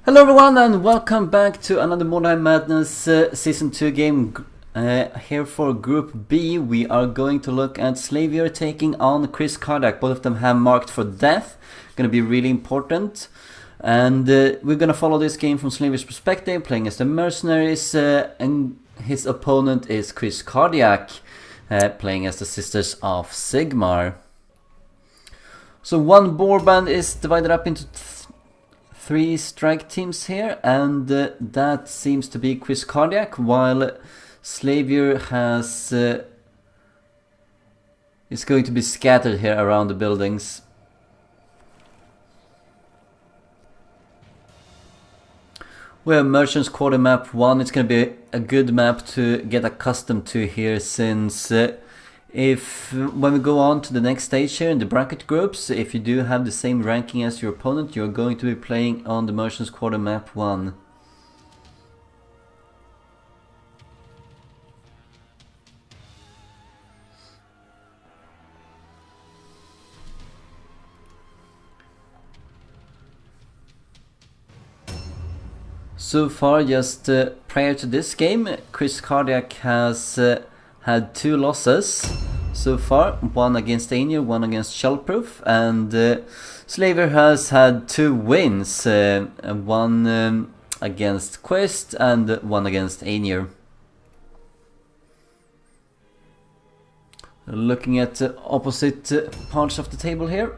Hello everyone and welcome back to another Mordheim Madness Season 2 game. Here for Group B we are going to look at Slaviour taking on Kriskardiac. Both of them have marked for death. Gonna be really important. And we're gonna follow this game from Slaviour's perspective, playing as the mercenaries, and his opponent is Kriskardiac, playing as the Sisters of Sigmar. So one boar band is divided up into three strike teams here, and that seems to be Kriskardiac, while Slaviour has is going to be scattered here around the buildings. We have Merchants Quarter Map 1. It's going to be a good map to get accustomed to here, since when we go on to the next stage here in the bracket groups, if you do have the same ranking as your opponent, you're going to be playing on the Merchants Quarter Map 1. So far, just prior to this game, Kriskardiac has had 2 losses so far, one against Slaviour, one against Shellproof, and Slaviour has had 2 wins, one against Quest and one against Slaviour. Looking at opposite parts of the table here.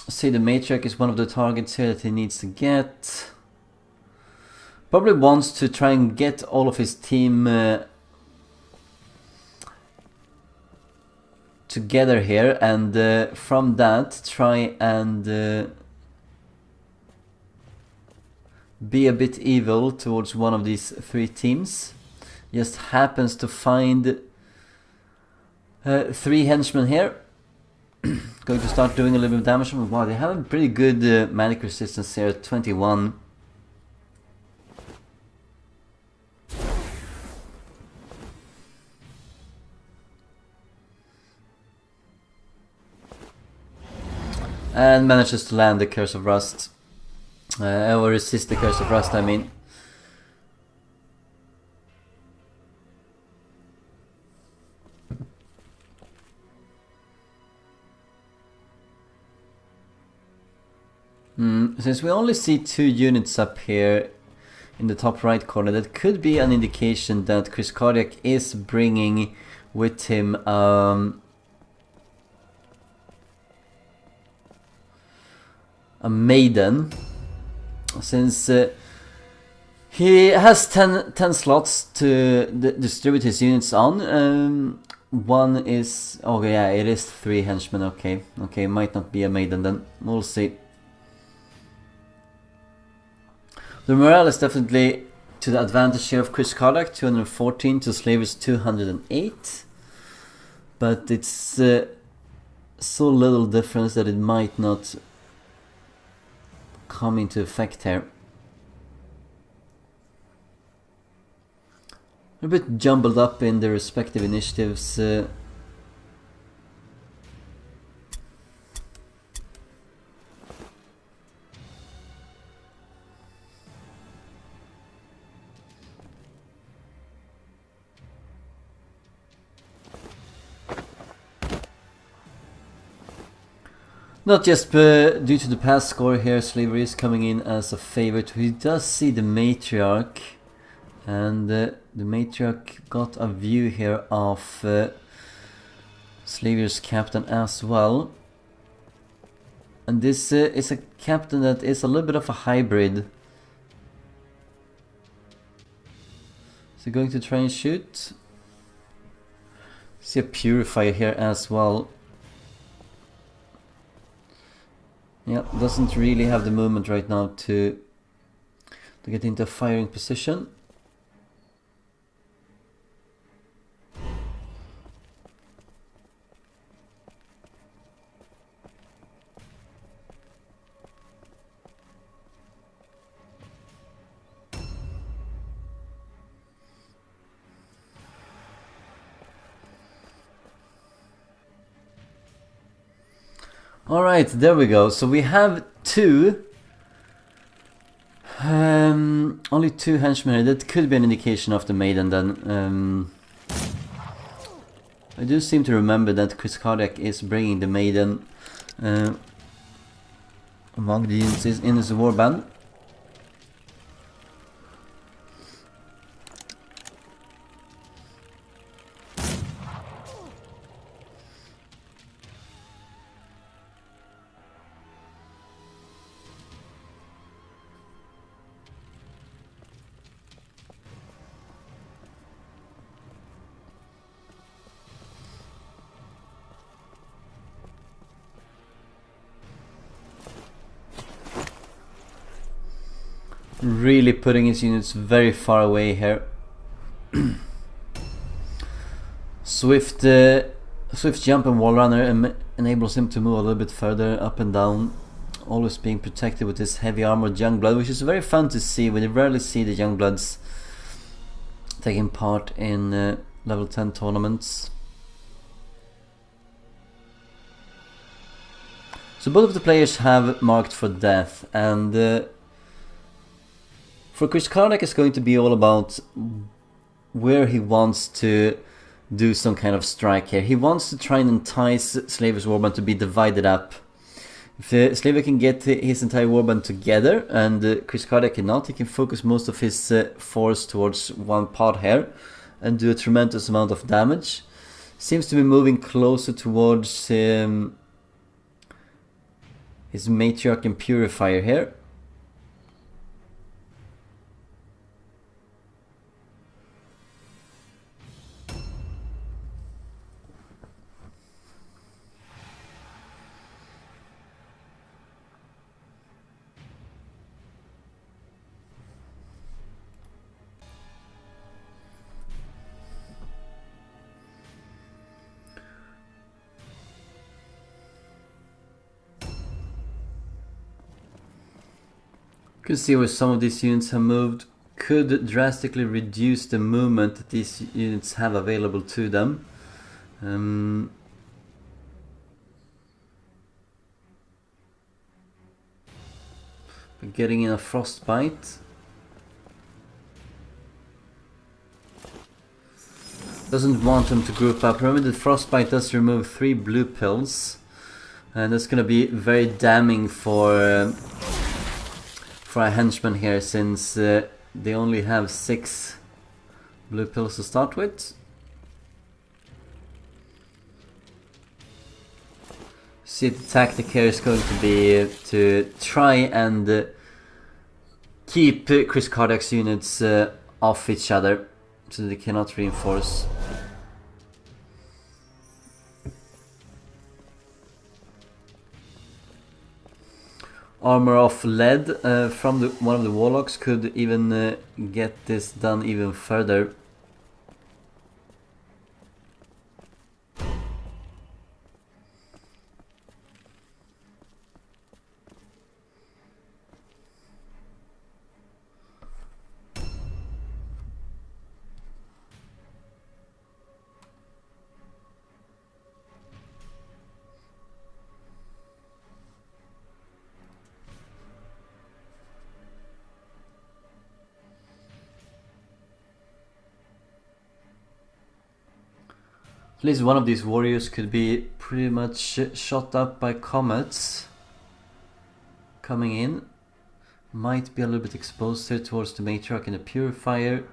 See, the matriarch is one of the targets here that he needs to get. Probably wants to try and get all of his team together here, and from that try and be a bit evil towards one of these 3 teams. Just happens to find 3 henchmen here. Going to start doing a little bit of damage. Wow, they have a pretty good magic resistance here at 21. And manages to land the Curse of Rust. Or resist the Curse of Rust, I mean. Since we only see 2 units up here in the top right corner, that could be an indication that Kriskardiac is bringing with him a maiden, since he has 10 slots to distribute his units on. One is, oh yeah, it is 3 henchmen. Okay, might not be a maiden then, we'll see. The morale is definitely to the advantage here of Kriskardiac, 214 to Slaviour's 208. But it's so little difference that it might not come into effect here. A bit jumbled up in the respective initiatives. Not just due to the past score here, Slaviour is coming in as a favorite. We does see the matriarch, and the matriarch got a view here of Slaviour's captain as well. And this is a captain that is a little bit of a hybrid. Is he going to try and shoot? See a purifier here as well. Yeah, doesn't really have the movement right now to to get into a firing position. Alright, there we go. So we have only two henchmen here. That could be an indication of the maiden then. I do seem to remember that Kriskardiac is bringing the maiden among the units in his warband. Really putting his units very far away here. Swift jump and wall runner enables him to move a little bit further up and down, always being protected with his heavy armored youngblood, which is very fun to see. We rarely see the youngbloods taking part in level 10 tournaments. So both of the players have marked for death, and for Kriskardiac it's going to be all about where he wants to do some kind of strike here. He wants to try and entice Slaviour's warband to be divided up. If Slaviour can get his entire warband together and Kriskardiac cannot, he can focus most of his force towards one pod here and do a tremendous amount of damage. Seems to be moving closer towards his matriarch and purifier here. You can see where some of these units have moved. Could drastically reduce the movement that these units have available to them. But getting in a frostbite. Doesn't want them to group up. Remember that frostbite does remove 3 blue pills, and that's gonna be very damning for a henchman here, since they only have 6 blue pills to start with. See, the tactic here is going to be to try and keep Kriskardiac's units off each other so they cannot reinforce. Armor of lead from one of the warlocks could even get this done even further. At least one of these warriors could be pretty much shot up by comets coming in. Might be a little bit exposed here towards the matriarch and the purifier.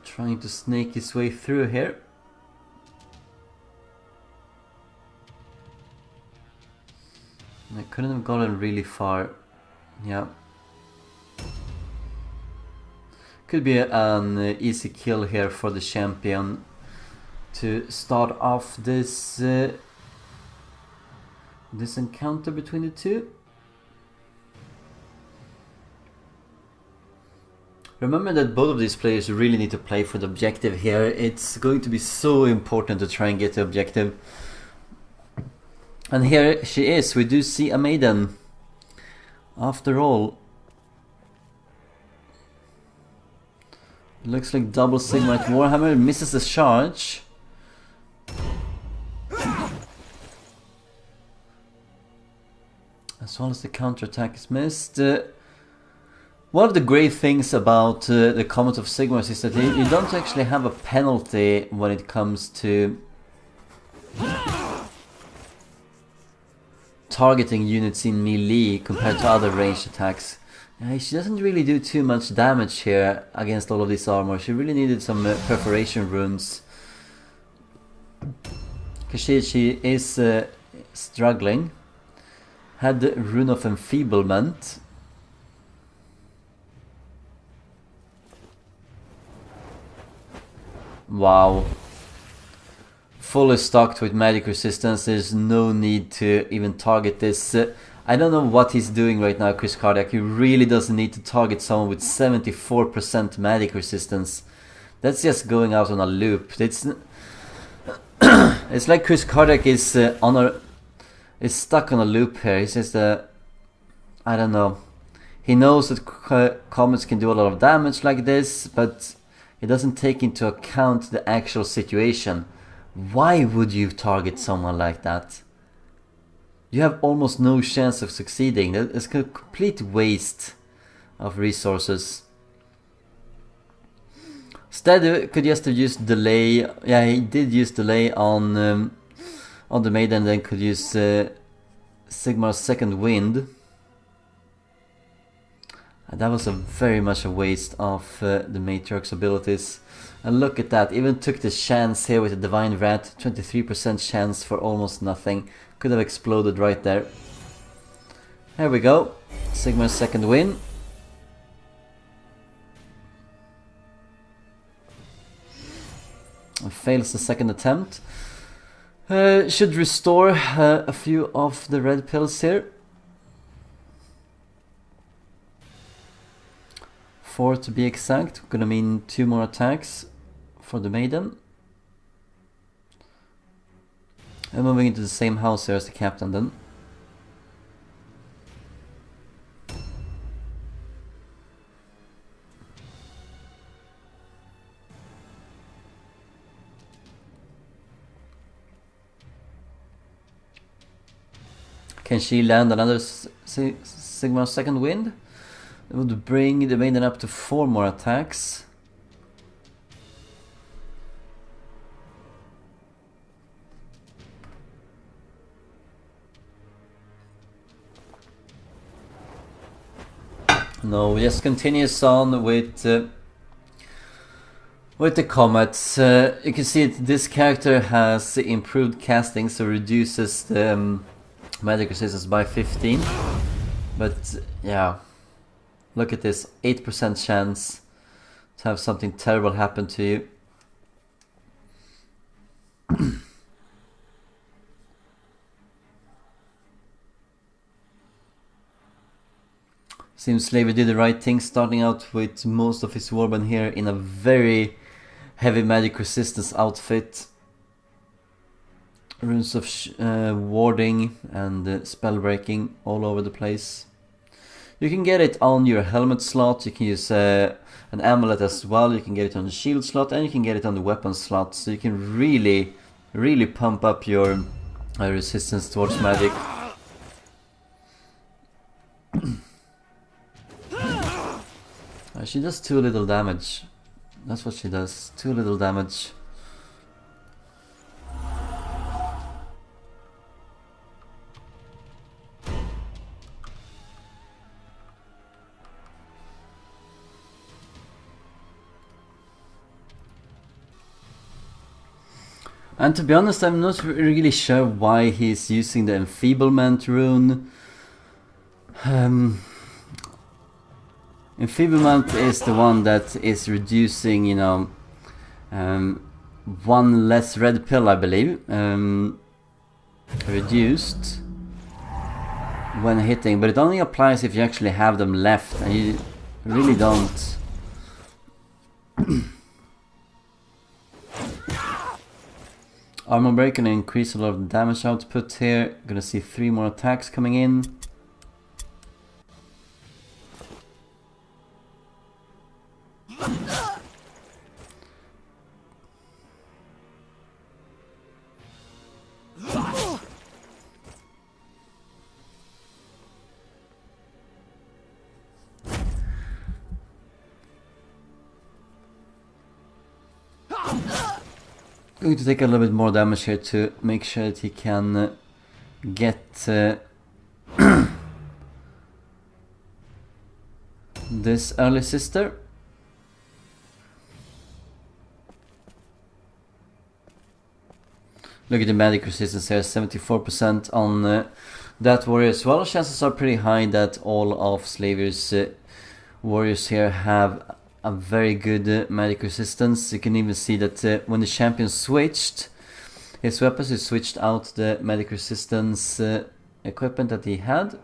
Trying to snake his way through here. I couldn't have gotten really far. Yeah. Could be an easy kill here for the champion to start off this this encounter between the two. Remember that both of these players really need to play for the objective here. It's going to be so important to try and get the objective. And here she is. We do see a maiden. After all. Looks like double Sigma at Warhammer. Misses the charge. As well as the counterattack is missed. One of the great things about the Comet of Sigmars is that you don't actually have a penalty when it comes to targeting units in melee compared to other ranged attacks. She doesn't really do too much damage here against all of this armor. She really needed some perforation runes. Because she is struggling. Had the Rune of Enfeeblement. Wow. Fully stocked with magic resistance. There's no need to even target this. I don't know what he's doing right now, Kriskardiac. He really doesn't need to target someone with 74% magic resistance. That's just going out on a loop. It's like Kriskardiac is is stuck on a loop here. He says that, I don't know. He knows that comets can do a lot of damage like this, but it doesn't take into account the actual situation. Why would you target someone like that? You have almost no chance of succeeding. That is a complete waste of resources. Instead, could just have used delay. Yeah, he did use delay on the maiden, then could use Sigmar's second wind. That was very much a waste of the Matriarch's abilities. And look at that, even took the chance here with the Divine Rat, 23% chance for almost nothing. Could have exploded right there. Here we go, Sigmar's second win. And fails the second attempt. Should restore a few of the red pills here. 4 to be exact, gonna mean 2 more attacks for the maiden. And moving into the same house here as the captain then. Can she land another Sigmar's second wind? It would bring the maiden up to 4 more attacks. No, just continues on with the comets. You can see this character has improved casting, so reduces the magic resistance by 15. But yeah, look at this, 8% chance to have something terrible happen to you. Seems Slaviour did the right thing, starting out with most of his warband here in a very heavy magic resistance outfit. Runes of warding and spell breaking all over the place. You can get it on your helmet slot, you can use an amulet as well, you can get it on the shield slot, and you can get it on the weapon slot, so you can really pump up your resistance towards magic. She does too little damage. That's what she does, too little damage. And to be honest, I'm not really sure why he's using the Enfeeblement rune. Enfeeblement is the one that is reducing, you know, 1 less red pill, I believe. Reduced. when hitting, but it only applies if you actually have them left, and you really don't. Armor break gonna increase a lot of damage output here. Gonna see 3 more attacks coming in. Going to take a little bit more damage here to make sure that he can get this early sister. Look at the magic resistance here, 74% on that warrior as well. Chances are pretty high that all of Slaviour's warriors here have a very good magic resistance. You can even see that when the champion switched his weapons, he switched out the magic resistance equipment that he had.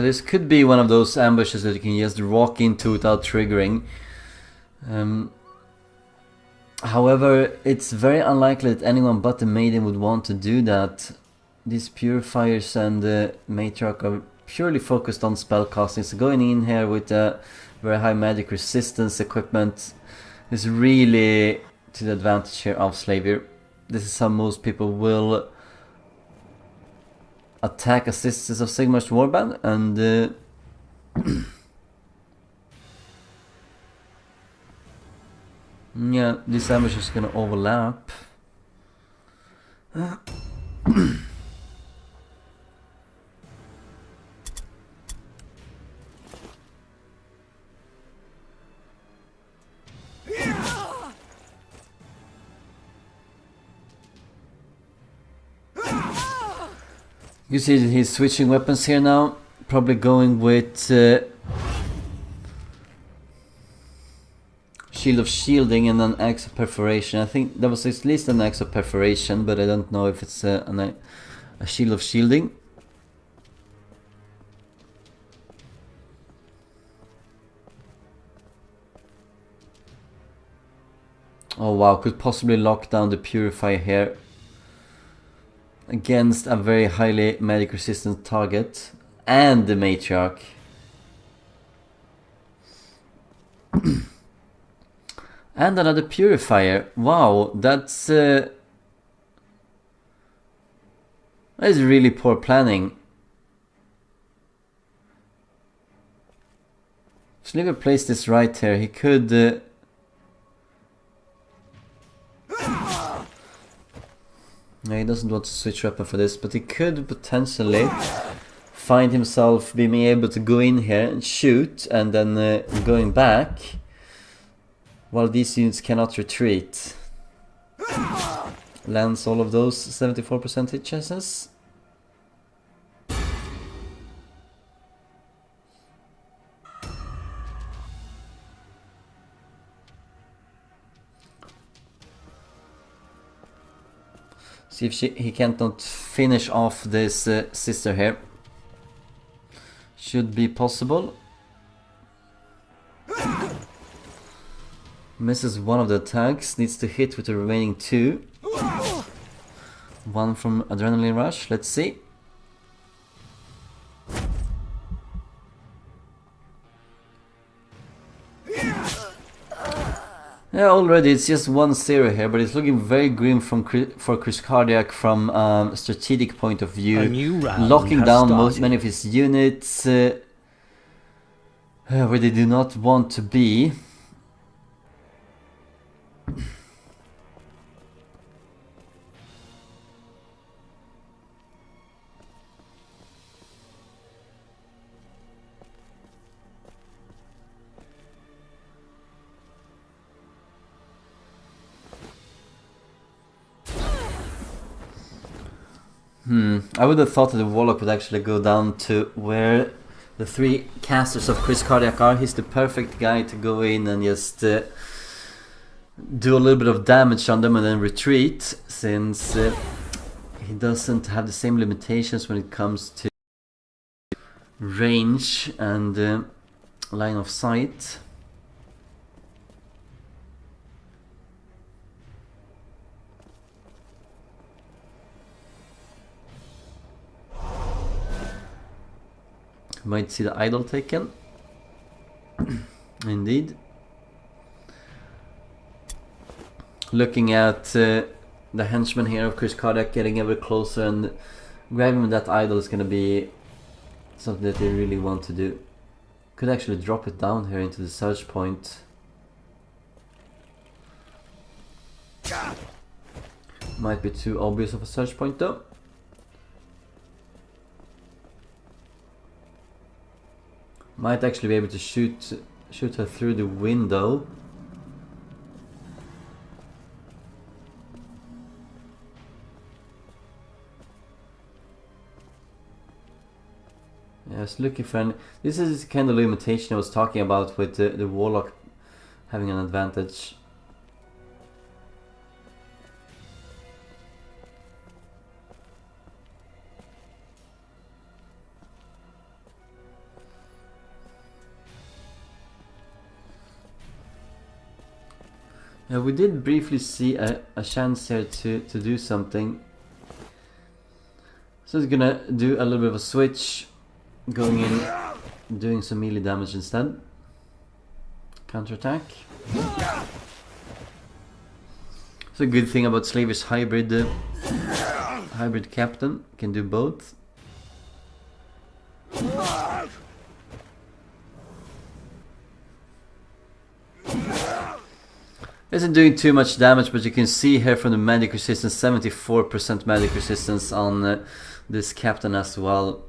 This could be one of those ambushes that you can just walk into without triggering. However, it's very unlikely that anyone but the maiden would want to do that. These purifiers and the matriarch are purely focused on spellcasting, so going in here with a very high magic resistance equipment is really to the advantage here of Slaviour. This is how most people will attack assistants of Sigmar's Warband, and yeah, this ambush is gonna overlap. You see that he's switching weapons here now, probably going with Shield of Shielding and an Axe of Perforation. I think there was at least an Axe of Perforation, but I don't know if it's a Shield of Shielding. Oh wow, could possibly lock down the Purifier here against a very highly magic resistant target and the matriarch. And another purifier. Wow, that is really poor planning. If Slaviour placed this right here, he could no, he doesn't want to switch weapon for this, but he could potentially find himself being able to go in here and shoot, and then going back while these units cannot retreat. Lands all of those 74% hit chances. See if he can't not finish off this sister here. Should be possible. Misses one of the attacks, needs to hit with the remaining 2. One from Adrenaline Rush, let's see. Yeah, already it's just 1-0 here, but it's looking very grim for Kriskardiac from a strategic point of view. Locking down many of his units where they do not want to be. I would have thought that the Warlock would actually go down to where the 3 casters of Kriskardiac are. He's the perfect guy to go in and just do a little bit of damage on them and then retreat, since he doesn't have the same limitations when it comes to range and line of sight. Might see the idol taken. Indeed. Looking at the henchman here of Kriskardiac getting ever closer, and grabbing that idol is going to be something that they really want to do. Could actually drop it down here into the search point. Might be too obvious of a search point though. Might actually be able to shoot her through the window. Yeah, I was looking for this is the kind of limitation I was talking about with the Warlock having an advantage. Yeah, we did briefly see a chance here to do something. So it's gonna do a little bit of a switch, going in, doing some melee damage instead. Counterattack. It's a good thing about Slaviour's hybrid captain, can do both. Isn't doing too much damage, but you can see here from the magic resistance, 74% magic resistance on this captain as well.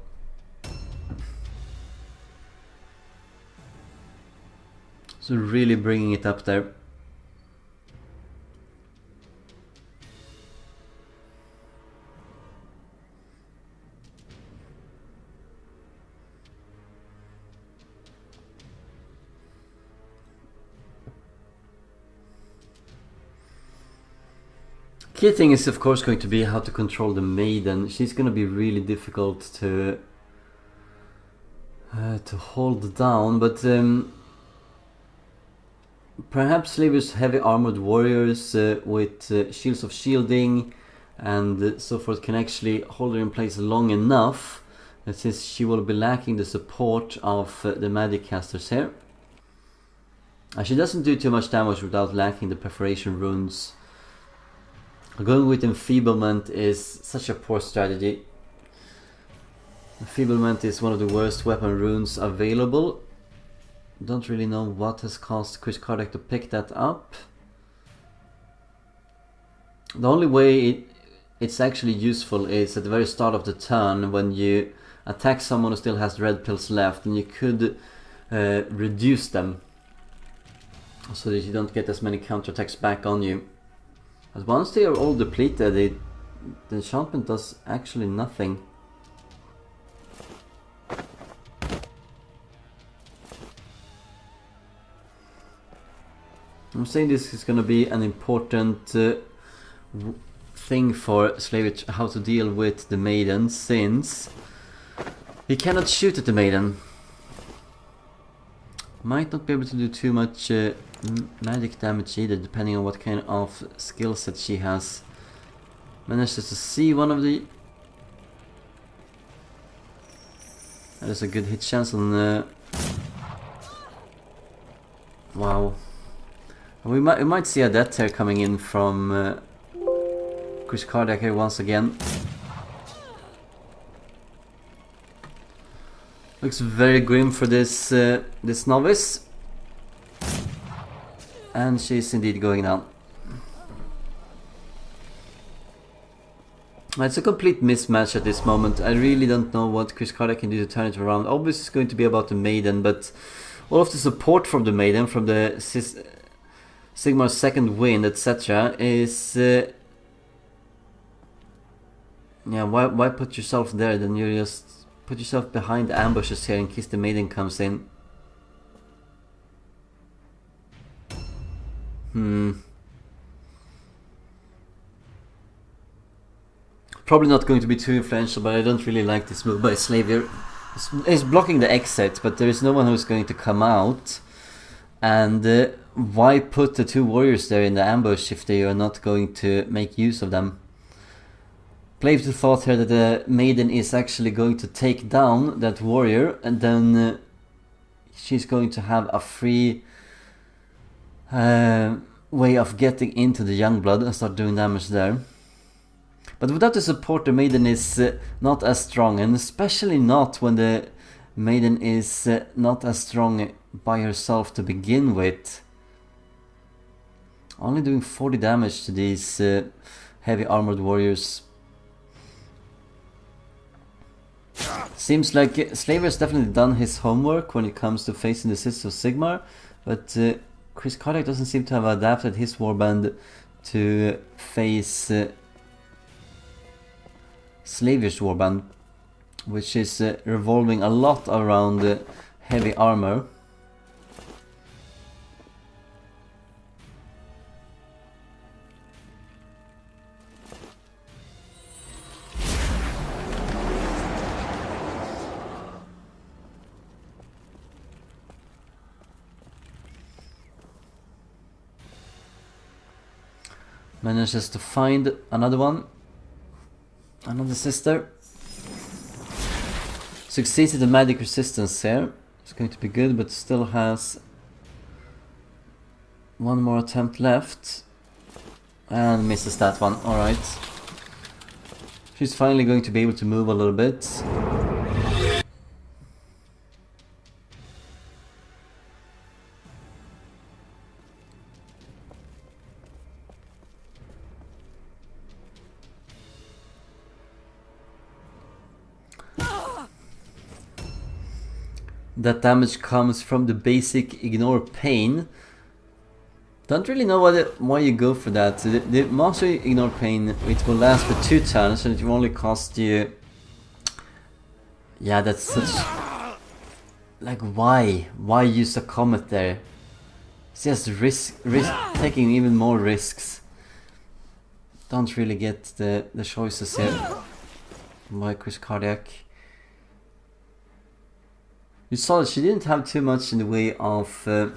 So really bringing it up there. Key thing is of course going to be how to control the maiden. She's going to be really difficult to hold down, but perhaps Slaviour's heavy armored warriors with shields of shielding and so forth can actually hold her in place long enough, since she will be lacking the support of the magic casters here. She doesn't do too much damage without lacking the perforation runes. Going with enfeeblement is such a poor strategy. Enfeeblement is one of the worst weapon runes available. Don't really know what has caused Kriskardiac to pick that up. The only way it's actually useful is at the very start of the turn, when you attack someone who still has red pills left, and you could reduce them so that you don't get as many counterattacks back on you. But once they are all depleted, the enchantment does actually nothing. I'm saying this is going to be an important thing for Slaviour, how to deal with the maiden, since he cannot shoot at the maiden. Might not be able to do too much magic damage either, depending on what kind of skill set she has. Manages to see one of the... That is a good hit chance on... Wow. We might see a death tear coming in from Kriskardiac here once again. Looks very grim for this this novice, and she's indeed going down. It's a complete mismatch at this moment. I really don't know what Kriskardiac can do to turn it around. Obviously it's going to be about the maiden, but all of the support from the maiden, from the Sigmar's second wind, etc., is Yeah, why put yourself there? Then you just put yourself behind ambushes here in case the maiden comes in. Probably not going to be too influential, but I don't really like this move by Slaviour. He's blocking the exit, but there is no one who's going to come out. And why put the two warriors there in the ambush if they are not going to make use of them? Play the thought here that the maiden is actually going to take down that warrior, and then she's going to have a free way of getting into the young blood and start doing damage there. But without the support, the maiden is not as strong, and especially not when the maiden is not as strong by herself to begin with. Only doing 40 damage to these heavy armored warriors. Seems like Slaviour has definitely done his homework when it comes to facing the Sisters of Sigmar, but Kriskardiac doesn't seem to have adapted his warband to face Slaviour's warband, which is revolving a lot around heavy armor. Manages to find another one. Another sister. Succeeds at the magic resistance here. It's going to be good, but still has one more attempt left. And misses that one. Alright. She's finally going to be able to move a little bit. That damage comes from the basic ignore pain. Don't really know why you go for that. The master ignore pain, it will last for 2 turns and it will only cost you... Yeah, that's such... Like why? Why use a comet there? It's just taking even more risks. Don't really get the choices here by Kriskardiac. You saw that she didn't have too much in the way of too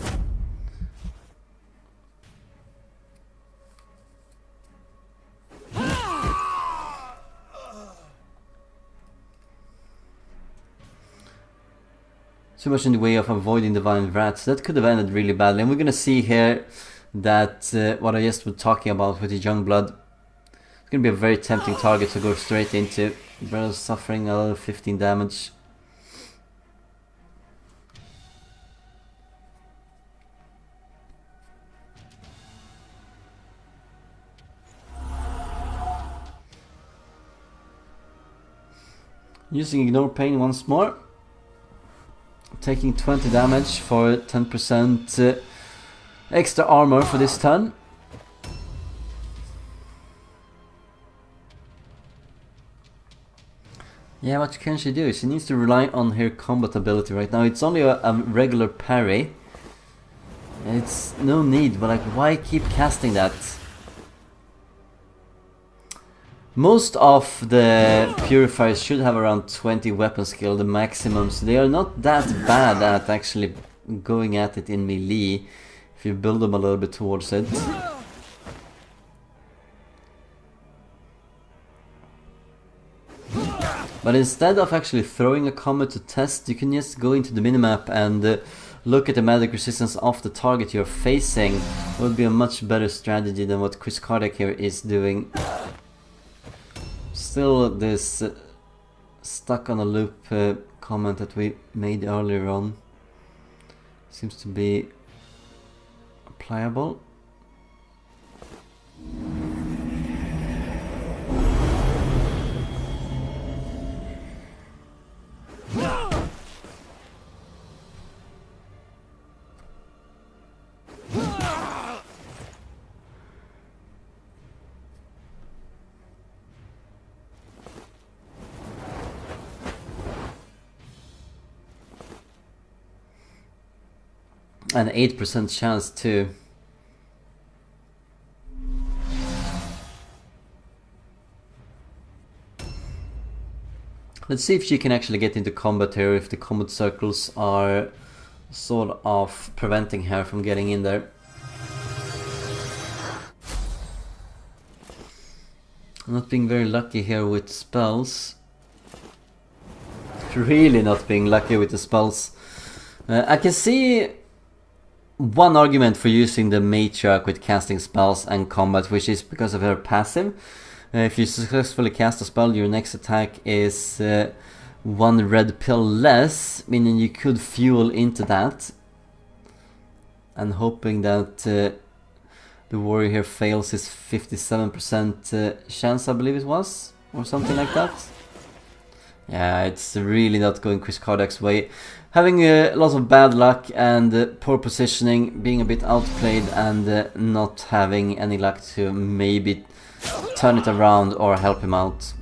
much in the way of avoiding divine wrath. That could have ended really badly, and we're gonna see here that what I just was talking about with the young blood, it's gonna be a very tempting target to go straight into. Brother's suffering a little 15 damage. Using ignore pain once more, taking 20 damage for 10% extra armor for this turn. Yeah, what can she do? She needs to rely on her combat ability right now. It's only a regular parry. It's no need, but like, why keep casting that? Most of the purifiers should have around 20 weapon skill, the maximum, so they are not that bad at actually going at it in melee if you build them a little bit towards it. But instead of actually throwing a comet to test, you can just go into the minimap and look at the magic resistance of the target you're facing. It would be a much better strategy than what Kriskardiac here is doing. Still, this stuck on a loop comment that we made earlier on seems to be pliable. An 8% chance too. Let's see if she can actually get into combat here, if the combat circles are sort of preventing her from getting in there. Not being very lucky here with spells. Really not being lucky with the spells. I can see one argument for using the matriarch with casting spells and combat, which is because of her passive. If you successfully cast a spell, your next attack is one red pill less, meaning you could fuel into that. And hoping that the warrior here fails his 57% chance, I believe it was, or something like that. Yeah, it's really not going Kriskardiac's way. Having lots of bad luck and poor positioning, being a bit outplayed and not having any luck to maybe turn it around or help him out.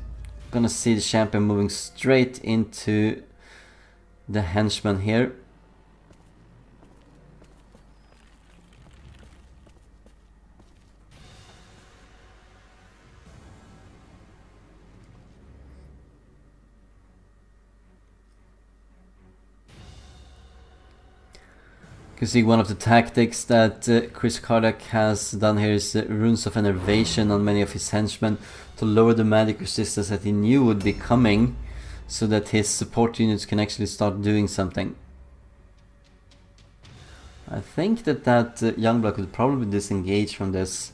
Gonna see the champion moving straight into the henchman here. You can see one of the tactics that Kriskardiac has done here is runes of enervation on many of his henchmen to lower the magic resistance that he knew would be coming, so that his support units can actually start doing something. I think that Youngblood could probably disengage from this.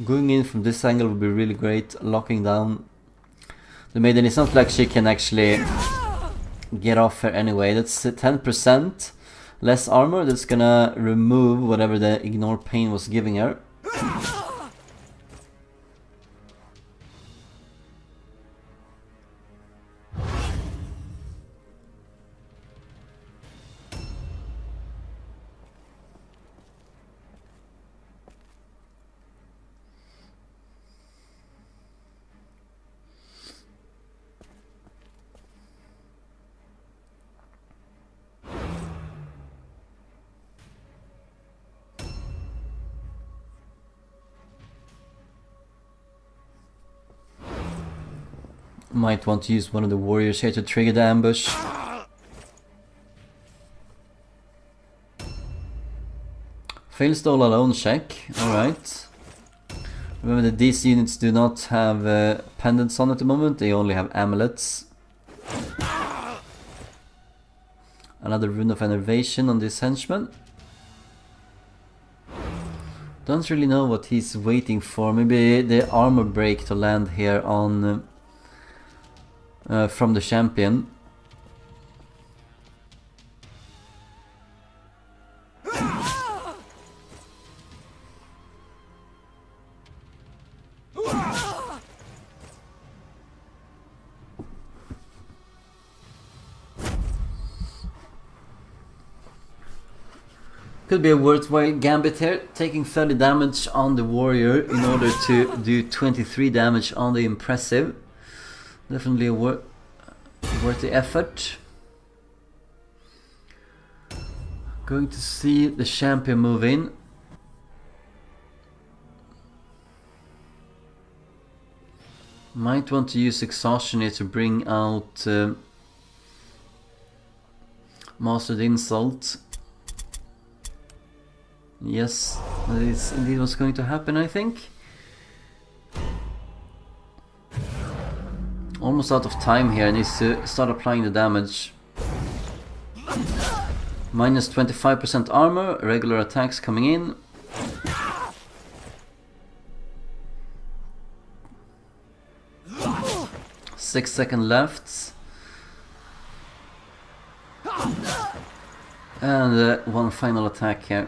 Going in from this angle would be really great, locking down the maiden. It's not like she can actually get off her anyway. That's 10% less armor. That's gonna remove whatever the ignore pain was giving her. Might want to use one of the warriors here to trigger the ambush. Fails the all alone check, alright. Remember that these units do not have pendants on at the moment, they only have amulets. Another rune of enervation on this henchman. Don't really know what he's waiting for. Maybe the armor break to land here on from the champion. Could be a worthwhile gambit here, taking 30 damage on the warrior in order to do 23 damage on the impressive. Definitely a worth the effort. Going to see the champion move in. Might want to use exhaustion here to bring out Mastered Insult. Yes, that is indeed what's going to happen, I think. Almost out of time here, needs to start applying the damage. Minus 25% armor, regular attacks coming in. Six seconds left. And one final attack here.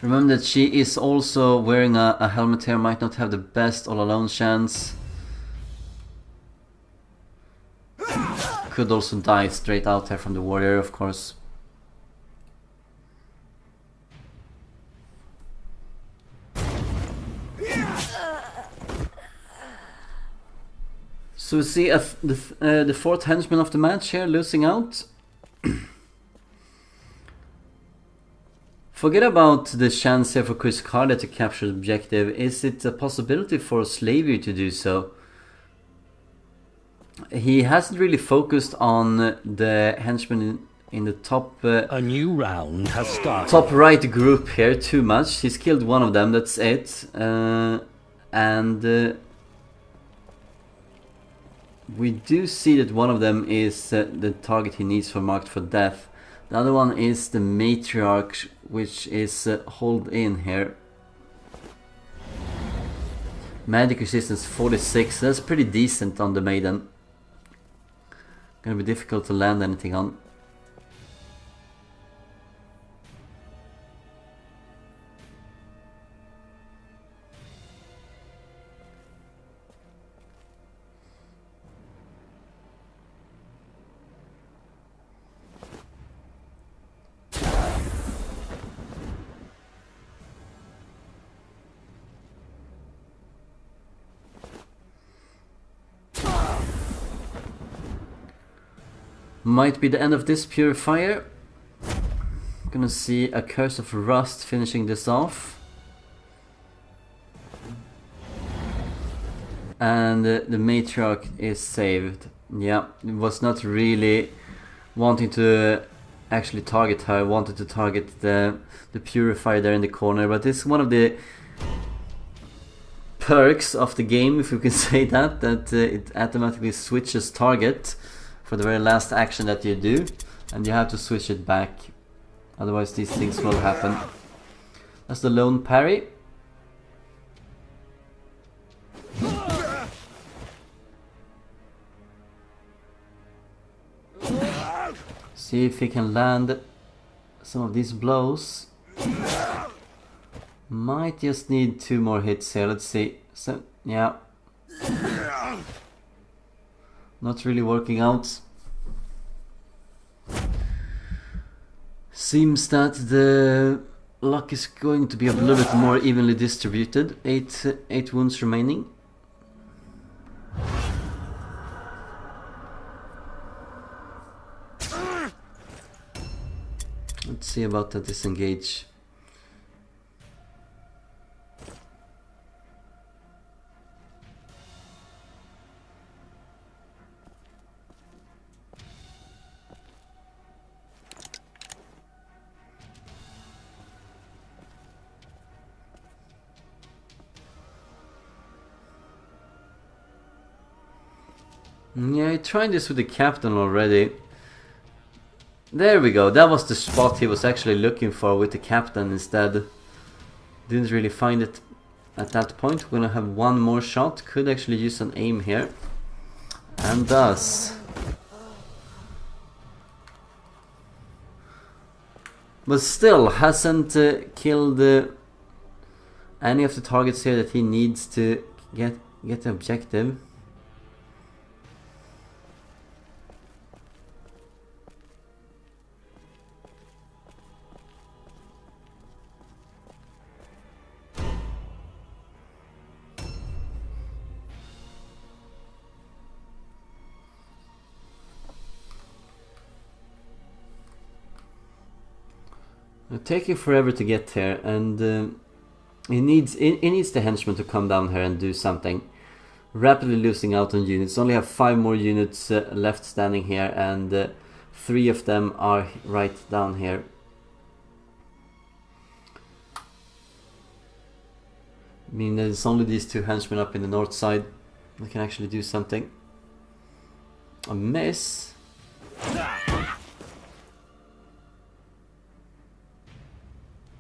Remember that she is also wearing a helmet here, might not have the best all alone chance. Could also die straight out here from the warrior, of course. So we see the fourth henchman of the match here losing out. Forget about the chance here for Kriskardiac to capture the objective. Is it a possibility for Slaviour to do so? He hasn't really focused on the henchman in the top a new round has started. Top right group here too much. He's killed one of them, that's it. We do see that one of them is the target he needs for marked for death. The other one is the matriarch, which is hold in here. Magic resistance 46, that's pretty decent on the maiden. Gonna be difficult to land anything on. Might be the end of this purifier. Gonna see a curse of rust finishing this off. And the matriarch is saved. Yeah, it was not really wanting to actually target her. Wanted to target the purifier there in the corner. But it's one of the perks of the game, if you can say that, it automatically switches target for the very last action that you do, and you have to switch it back, otherwise these things will happen. That's the lone parry. See if he can land some of these blows. Might just need 2 more hits here, let's see. So, yeah. Not really working out. Seems that the luck is going to be a little bit more evenly distributed. 8 wounds remaining. Let's see about the disengage. Yeah, I tried this with the captain already. There we go, that was the spot he was actually looking for with the captain instead. Didn't really find it at that point. We're gonna have one more shot. Could actually use an aim here. And does. But still hasn't killed any of the targets here that he needs to get the objective. Taking forever to get here, and he needs the henchman to come down here and do something. Rapidly losing out on units. Only have 5 more units left standing here, and 3 of them are right down here. I mean, there's only these 2 henchmen up in the north side that can actually do something. A miss.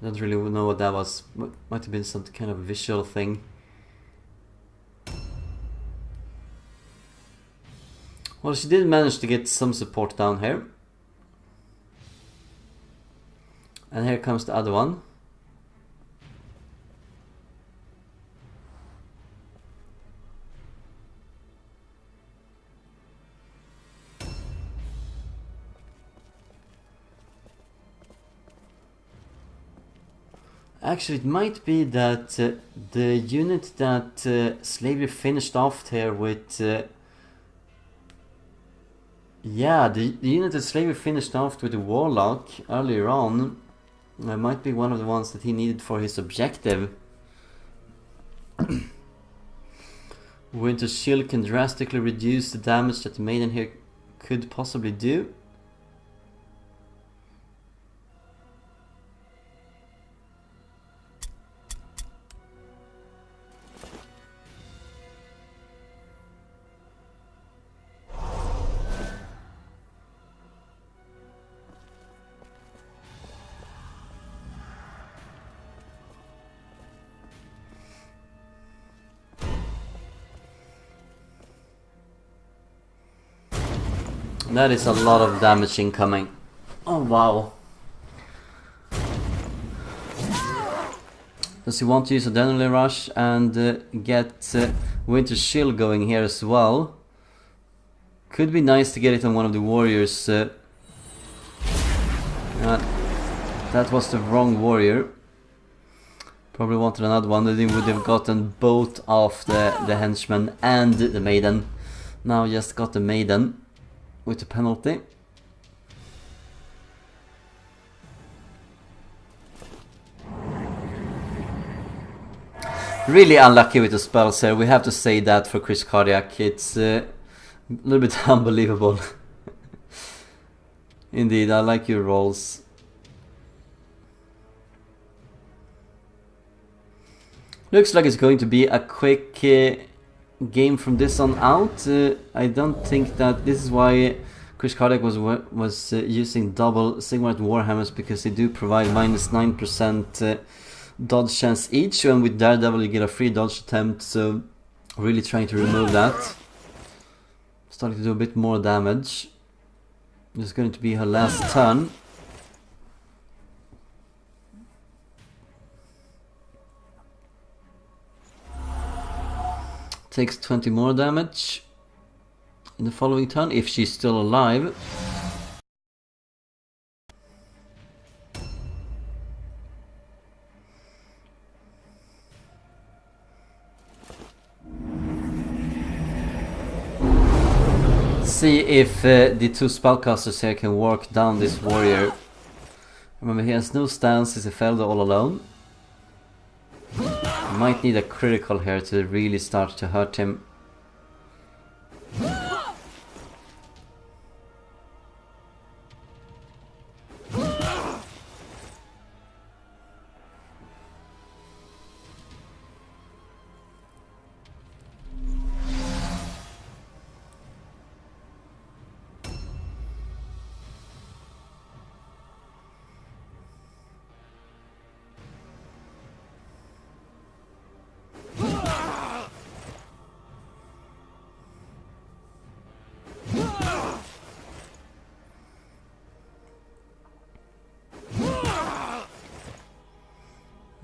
Don't really know what that was. Might have been some kind of visual thing. Well, she did manage to get some support down here. And here comes the other one. Actually, it might be that the unit that Slaviour finished off here with Yeah, the unit that Slaviour finished off with the Warlock earlier on might be one of the ones that he needed for his objective. Winter Shield can drastically reduce the damage that the Maiden here could possibly do. That is a lot of damage incoming. Oh wow. Does he want to use Adrenaline Rush and get Winter Shield going here as well? Could be nice to get it on one of the warriors. That was the wrong warrior. Probably wanted another one, then he would have gotten both of the henchmen and the maiden. Now just got the maiden with the penalty. Really unlucky with the spells here, we have to say that for Kriskardiac. It's a little bit unbelievable. Indeed, I like your rolls. Looks like it's going to be a quick game from this on out. I don't think that this is why Kriskardiac was using double Sigmarite Warhammers, because they do provide minus 9% dodge chance each, and with Daredevil you get a free dodge attempt, so really trying to remove that. Starting to do a bit more damage. This is going to be her last turn. Takes 20 more damage in the following turn, if she's still alive. See if the two spellcasters here can work down this warrior. Remember, he has no stance, he's a Felder all alone. Might need a critical here to really start to hurt him.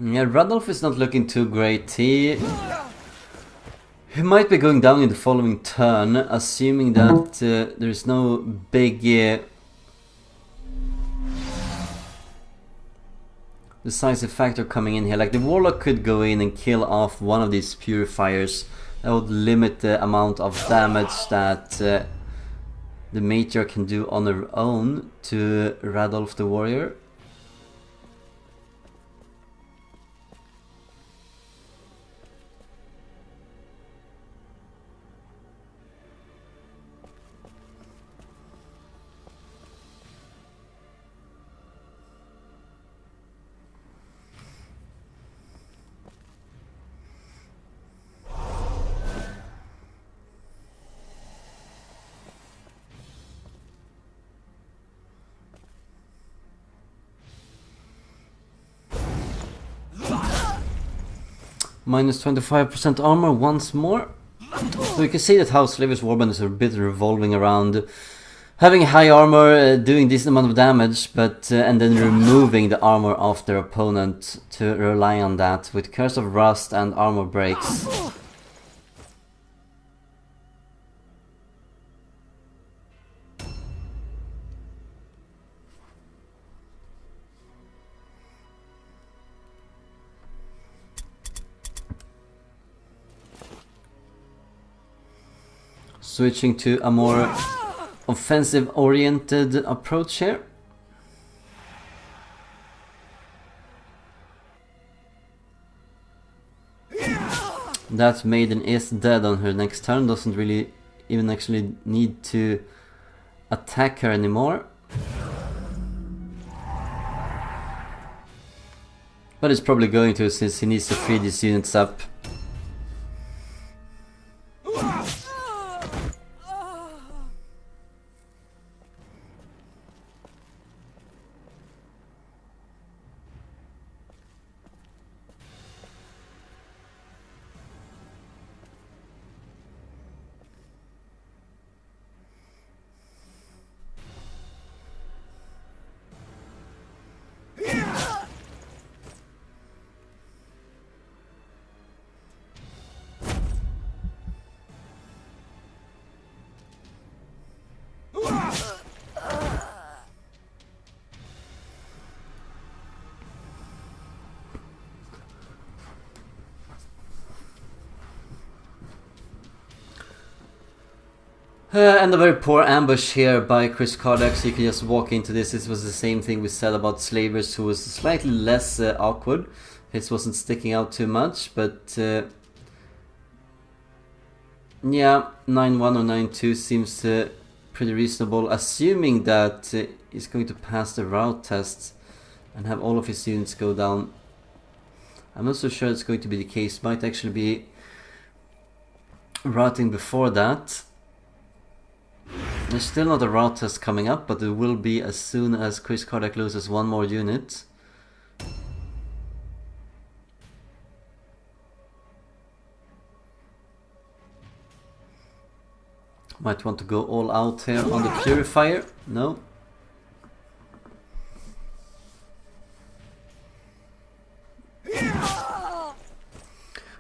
Yeah, Rudolph is not looking too great. He might be going down in the following turn, assuming that there's no big decisive factor coming in here. Like the Warlock could go in and kill off one of these Purifiers. That would limit the amount of damage that the Matriarch can do on her own to Rudolph the Warrior. Minus 25% armor once more. So you can see that how Slaviour's Warband is a bit revolving around having high armor, doing decent amount of damage, but and then removing the armor of their opponent to rely on that with Curse of Rust and armor breaks. Switching to a more offensive-oriented approach here. That maiden is dead on her next turn, doesn't really even actually need to attack her anymore. But it's probably going to, since he needs to free these units up. And a very poor ambush here by Kriskardiac, so you can just walk into this. This was the same thing we said about Slaviour, who was slightly less awkward. His wasn't sticking out too much, but yeah, 9-1 or 9-2 seems pretty reasonable, assuming that he's going to pass the route test and have all of his units go down. I'm not so sure it's going to be the case. Might actually be routing before that. There's still not a route test coming up, but there will be as soon as Kriskardiac loses one more unit. Might want to go all out here on the Purifier. No.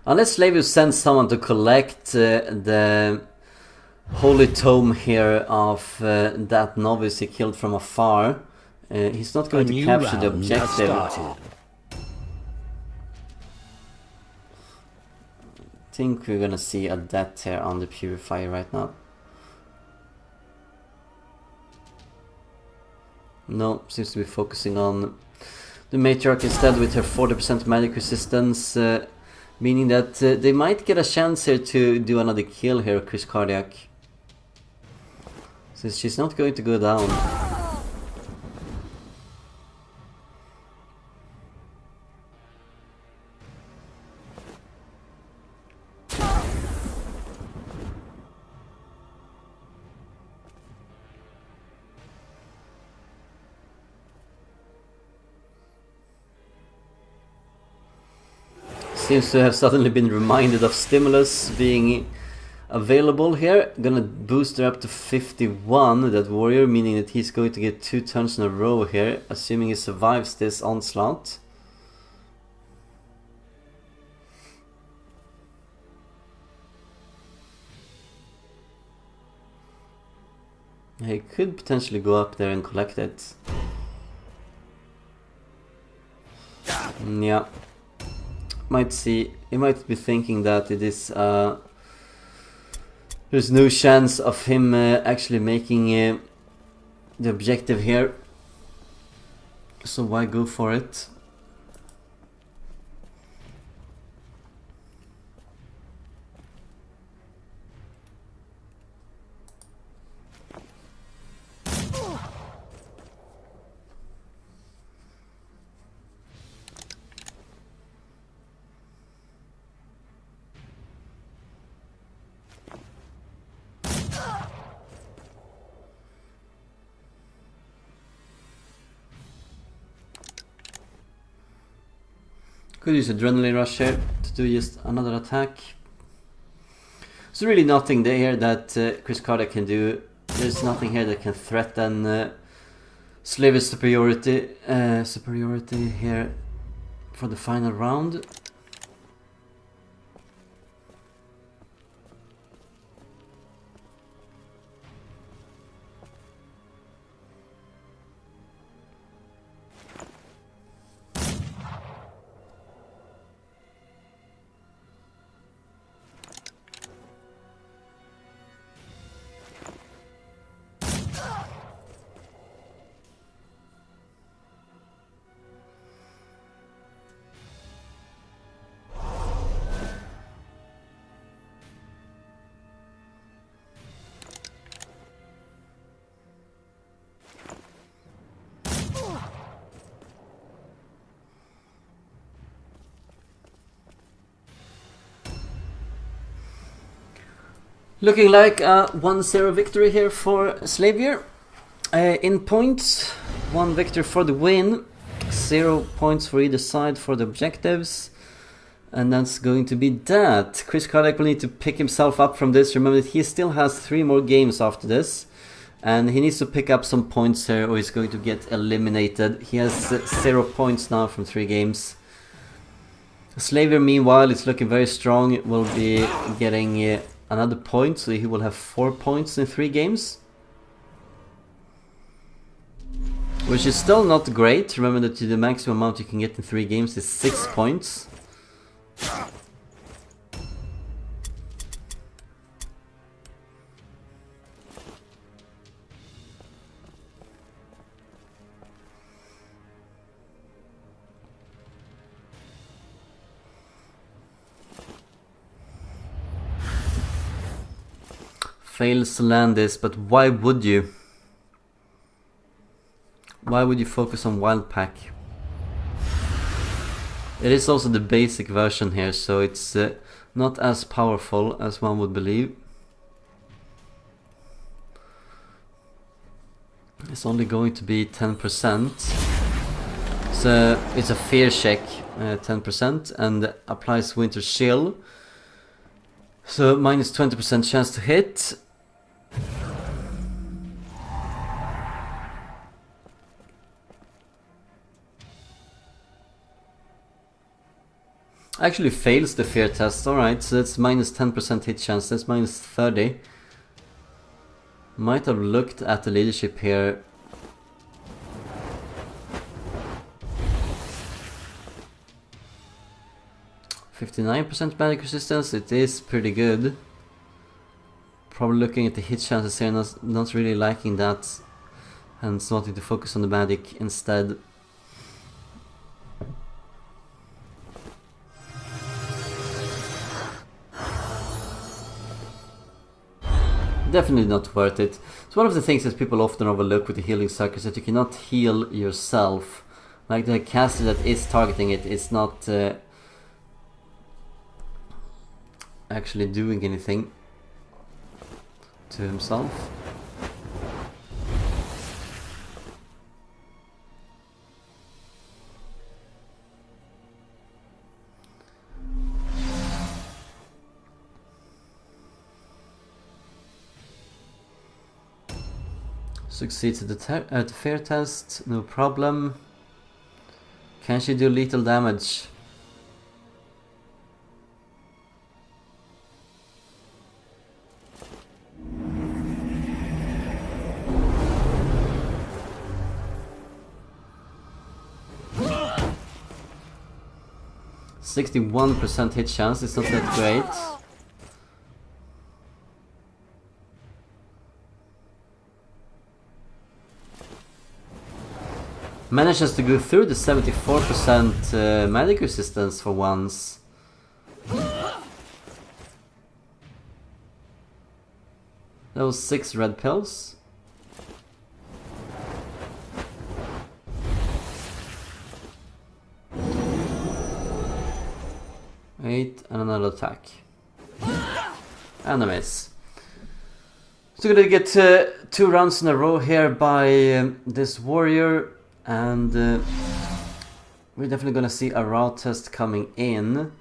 Unless Slaviour sends someone to collect the Holy Tome here of that novice he killed from afar, he's not going to capture the objective. I think we're gonna see a death here on the Purifier right now. No, seems to be focusing on the Matriarch instead with her 40% magic resistance, meaning that they might get a chance here to do another kill here, Kriskardiac. Since she's not going to go down. Seems to have suddenly been reminded of stimulus being available here. Gonna boost her up to 51, that warrior, meaning that he's going to get 2 turns in a row here, assuming he survives this onslaught. He could potentially go up there and collect it. Yeah. Might see, he might be thinking that it is there's no chance of him actually making the objective here, so why go for it? Could use Adrenaline Rush here to do just another attack. There's really nothing there that Kriskardiac can do. There's nothing here that can threaten Slaviour's superiority here for the final round. Looking like a 1-0 victory here for Slaviour. In points, 1 victory for the win, 0 points for either side for the objectives. And that's going to be that. Kriskardiac will need to pick himself up from this. Remember that he still has 3 more games after this. And he needs to pick up some points here or he's going to get eliminated. He has 0 points now from 3 games. Slaviour, meanwhile, is looking very strong. Will be getting another point, so he will have 4 points in 3 games. Which is still not great. Remember that the maximum amount you can get in 3 games is 6 points. Fails to land this, but why would you? Why would you focus on Wild Pack? It is also the basic version here, so it's not as powerful as one would believe. It's only going to be 10%. So it's a fear check, 10%, and applies Winter Chill. So minus 20% chance to hit. Actually fails the fear test, alright, so that's minus 10% hit chance, that's minus 30. Might have looked at the leadership here. %59% magic resistance, it is pretty good. Probably looking at the hit chances here, not really liking that. Hence wanting to focus on the magic instead. Definitely not worth it. It's one of the things that people often overlook with the healing circus, that you cannot heal yourself. Like the caster that is targeting it is not actually doing anything to himself. Succeeds at the fear test, no problem. Can she do lethal damage? %61% hit chance, it's not that great. Manages to go through the 74% magic resistance for once. That was 6 red pills. Eight and another attack. And a miss. So we're gonna get 2 rounds in a row here by this warrior. And we're definitely gonna see a raw test coming in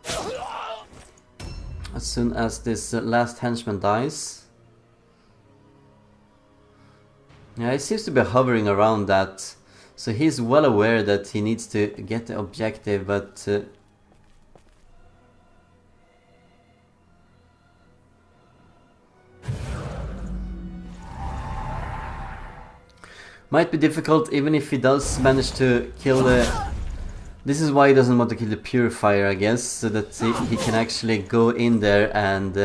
as soon as this last henchman dies. Yeah, he seems to be hovering around that, so he's well aware that he needs to get the objective, but might be difficult even if he does manage to kill the... This is why he doesn't want to kill the Purifier, I guess, so that he can actually go in there and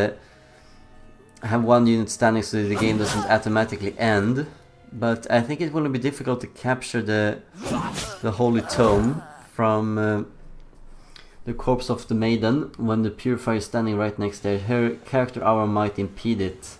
have 1 unit standing so that the game doesn't automatically end. But I think it will be difficult to capture the Holy Tome from the corpse of the Maiden when the Purifier is standing right next there. Her character hour might impede it.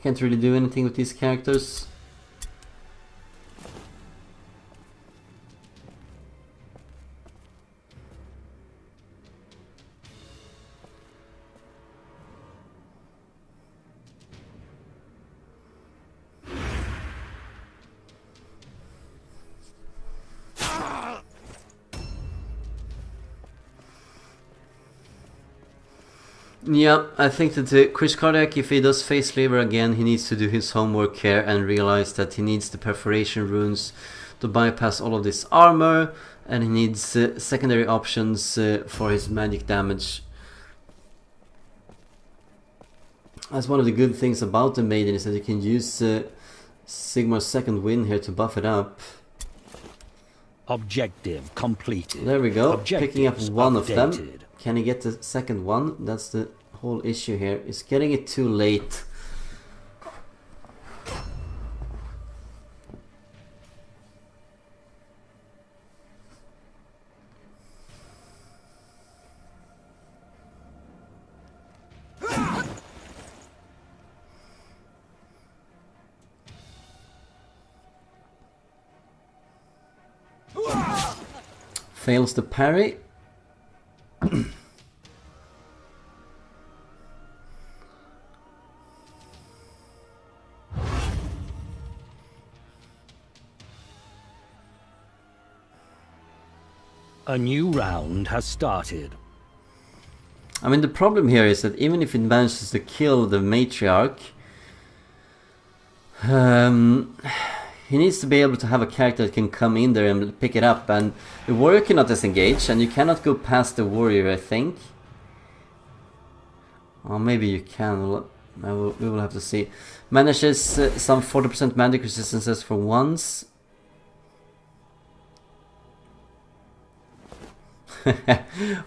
Can't really do anything with these characters. Yeah, I think that Kriskardiac, if he does face Slaviour again, he needs to do his homework here and realize that he needs the perforation runes to bypass all of this armor, and he needs secondary options for his magic damage. That's one of the good things about the Maiden, is that you can use Sigmar's second wind here to buff it up. Objective completed. There we go, picking up one of them. Updated. Can he get the second one? That's the whole issue here. Is getting it too late. Fails the parry. A new round has started. I mean, the problem here is that even if it manages to kill the matriarch, he needs to be able to have a character that can come in there and pick it up, and the warrior cannot disengage, and you cannot go past the warrior, I think. Or maybe you can, we will have to see. Manages some 40% magic resistances for once.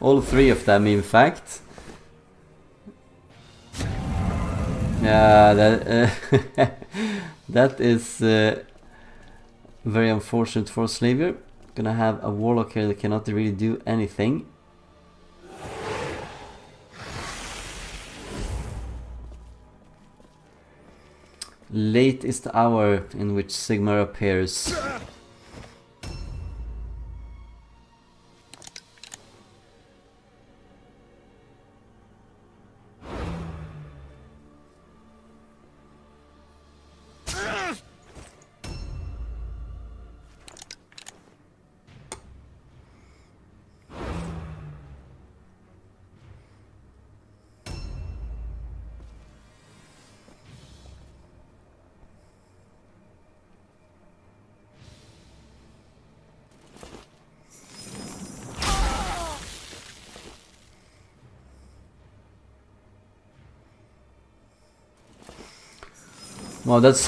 All three of them, in fact. Yeah, that is very unfortunate for Slaviour. Gonna have a warlock here that cannot really do anything. Late is the hour in which Sigmar appears. Well, that's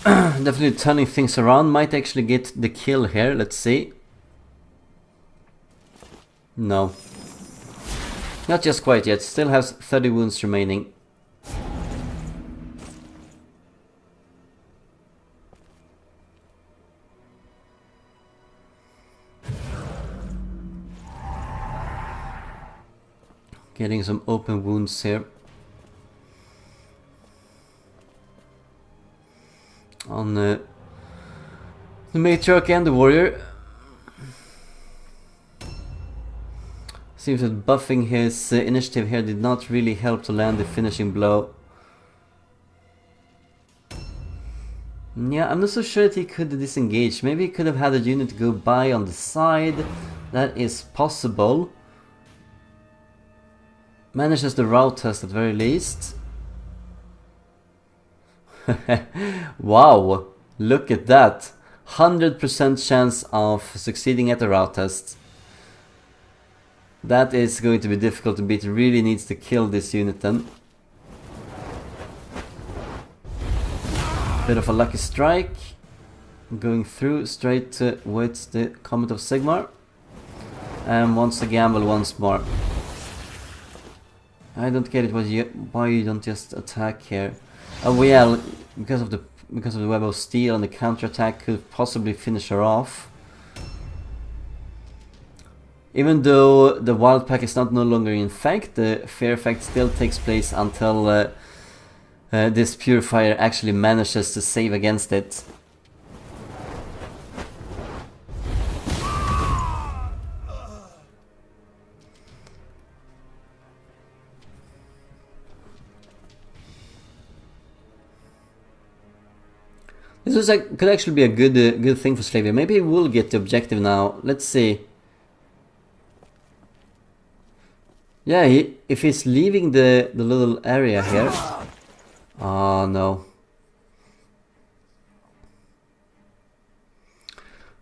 definitely turning things around. Might actually get the kill here. Let's see. No. Not just quite yet. Still has 30 wounds remaining. Getting some open wounds here. On the matriarch and the warrior. Seems that buffing his initiative here did not really help to land the finishing blow. Yeah, I'm not so sure that he could disengage. Maybe he could have had a unit go by on the side. That is possible. Manages the route test at very least. Wow, look at that. 100% chance of succeeding at the route test. That is going to be difficult to beat. Really needs to kill this unit then. Bit of a lucky strike. Going through straight with the Comet of Sigmar. And wants to gamble once more. I don't get it why you don't just attack here. Oh well, because of the Web of Steel and the counterattack could possibly finish her off. Even though the Wild Pack is no longer in effect, the Fear effect still takes place until this purifier actually manages to save against it. This was could actually be a good thing for Slaviour. Maybe he will get the objective now. Let's see. Yeah, if he's leaving the little area here. Oh no.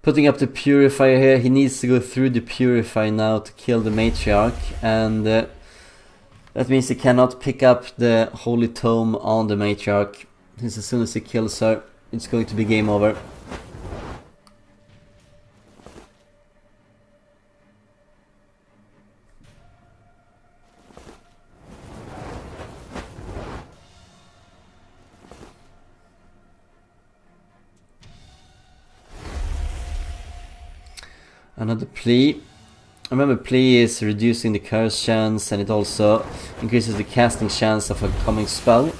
Putting up the purifier here. He needs to go through the purifier now to kill the matriarch, and that means he cannot pick up the holy tome on the matriarch. Since as soon as he kills her, it's going to be game over. Another plea. Remember, plea is reducing the curse chance, and it also increases the casting chance of a coming spell.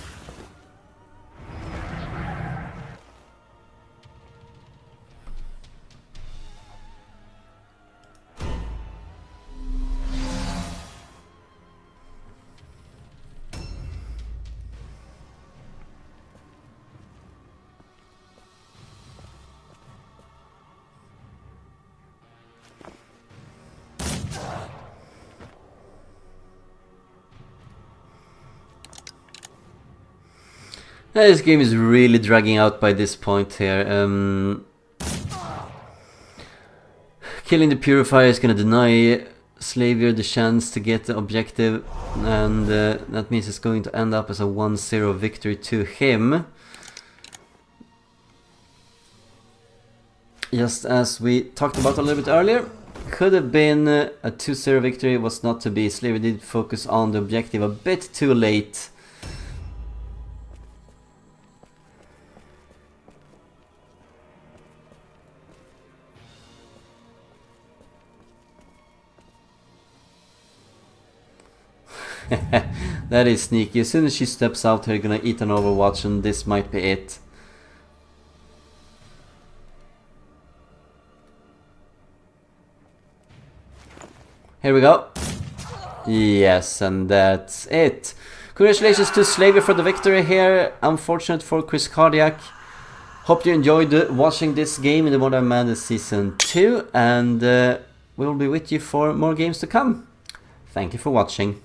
This game is really dragging out by this point here. Killing the purifier is going to deny Slaviour the chance to get the objective, and that means it's going to end up as a 1-0 victory to him. Just as we talked about a little bit earlier, could have been a 2-0 victory, was not to be. Slaviour did focus on the objective a bit too late. That is sneaky. As soon as she steps out, they're gonna eat an Overwatch, and this might be it. Here we go. Yes, and that's it. Congratulations to Slaviour for the victory here. Unfortunate for Kriskardiac. Hope you enjoyed watching this game in the Mordheim Madness Season 2, and we'll be with you for more games to come. Thank you for watching.